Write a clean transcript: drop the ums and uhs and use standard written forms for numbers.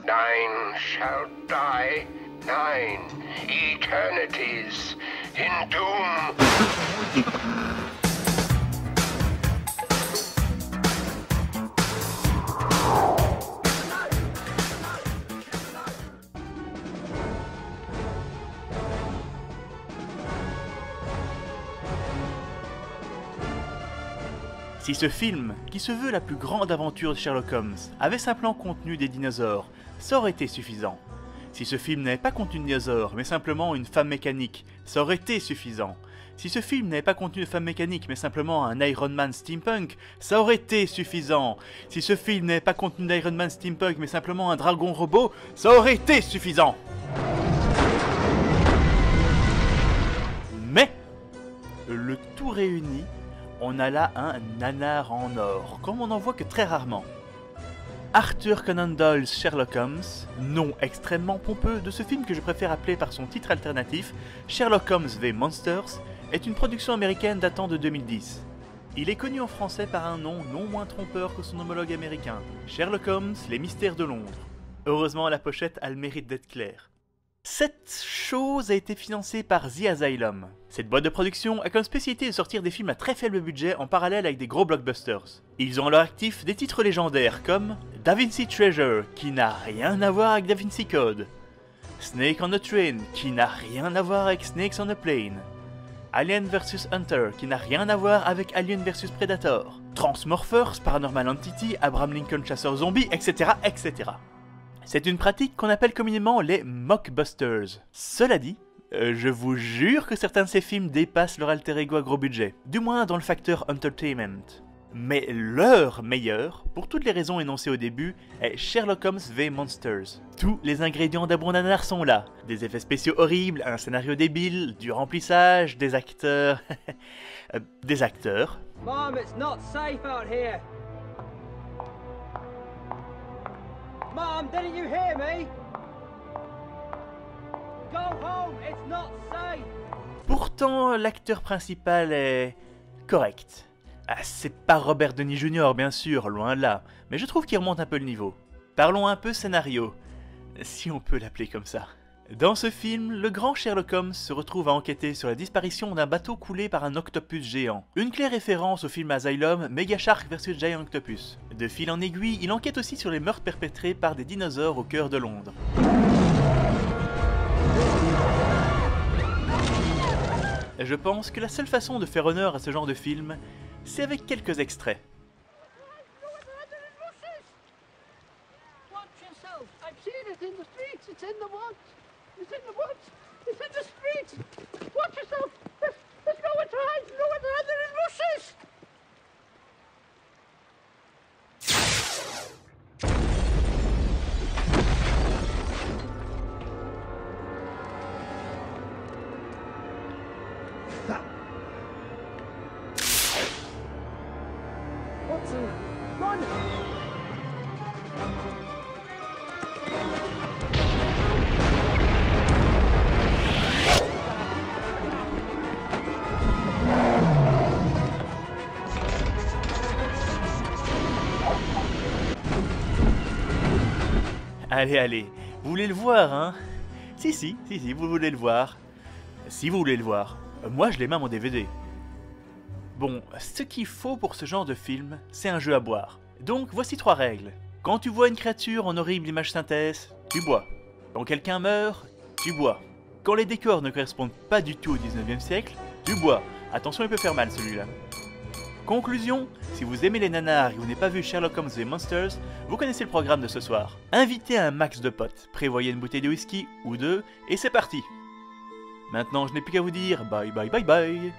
Nine shall die, 9 eternities in doom. Si ce film, qui se veut la plus grande aventure de Sherlock Holmes, avait simplement contenu des dinosaures, ça aurait été suffisant. Si ce film n'avait pas contenu de dinosaures, mais simplement une femme mécanique, ça aurait été suffisant. Si ce film n'avait pas contenu de femme mécanique, mais simplement un Iron Man steampunk, ça aurait été suffisant. Si ce film n'avait pas contenu d'Iron Man steampunk, mais simplement un dragon robot, ça aurait été suffisant. Mais, le tout réuni, on a là un nanar en or, comme on n'en voit que très rarement. Arthur Conan Doyle's Sherlock Holmes, nom extrêmement pompeux de ce film que je préfère appeler par son titre alternatif, Sherlock Holmes v Monsters, est une production américaine datant de 2010. Il est connu en français par un nom non moins trompeur que son homologue américain, Sherlock Holmes, les mystères de Londres. Heureusement, la pochette a le mérite d'être claire. Cette chose a été financée par The Asylum. Cette boîte de production a comme spécialité de sortir des films à très faible budget en parallèle avec des gros blockbusters. Ils ont à leur actif des titres légendaires comme Da Vinci Treasure, qui n'a rien à voir avec Da Vinci Code, Snake on a Train, qui n'a rien à voir avec Snakes on a Plane, Alien vs Hunter, qui n'a rien à voir avec Alien vs Predator, Transmorphers, Paranormal Entity, Abraham Lincoln Chasseur Zombie, etc. etc. C'est une pratique qu'on appelle communément les mockbusters. Cela dit, je vous jure que certains de ces films dépassent leur alter ego à gros budget, du moins dans le facteur entertainment. Mais leur meilleur, pour toutes les raisons énoncées au début, est Sherlock Holmes v Monsters. Tous les ingrédients d'un bon nanar sont là. Des effets spéciaux horribles, un scénario débile, du remplissage, des acteurs... des acteurs... Mom, it's not safe out here. Mom, didn't you hear me? Go home, it's not safe. Pourtant, l'acteur principal est... correct. Ah, c'est pas Robert Downey Jr. bien sûr, loin de là, mais je trouve qu'il remonte un peu le niveau. Parlons un peu scénario, si on peut l'appeler comme ça. Dans ce film, le grand Sherlock Holmes se retrouve à enquêter sur la disparition d'un bateau coulé par un octopus géant. Une claire référence au film Asylum, Mega Shark vs Giant Octopus. De fil en aiguille, il enquête aussi sur les meurtres perpétrés par des dinosaures au cœur de Londres. Je pense que la seule façon de faire honneur à ce genre de film, c'est avec quelques extraits. It's in the woods! It's in the streets! Watch yourself! There's nowhere to hide! Nowhere to hide! They're in bushes! Watson! Run! Allez, allez, vous voulez le voir, hein? Si, vous voulez le voir. Si vous voulez le voir. Moi, je l'ai mis à mon DVD. Bon, ce qu'il faut pour ce genre de film, c'est un jeu à boire. Donc, voici 3 règles. Quand tu vois une créature en horrible image synthèse, tu bois. Quand quelqu'un meurt, tu bois. Quand les décors ne correspondent pas du tout au 19e siècle, tu bois. Attention, il peut faire mal celui-là. Conclusion, si vous aimez les nanars et que vous n'avez pas vu Sherlock Holmes et Monsters, vous connaissez le programme de ce soir. Invitez un max de potes, prévoyez une bouteille de whisky ou deux, et c'est parti. Maintenant, je n'ai plus qu'à vous dire bye bye bye bye.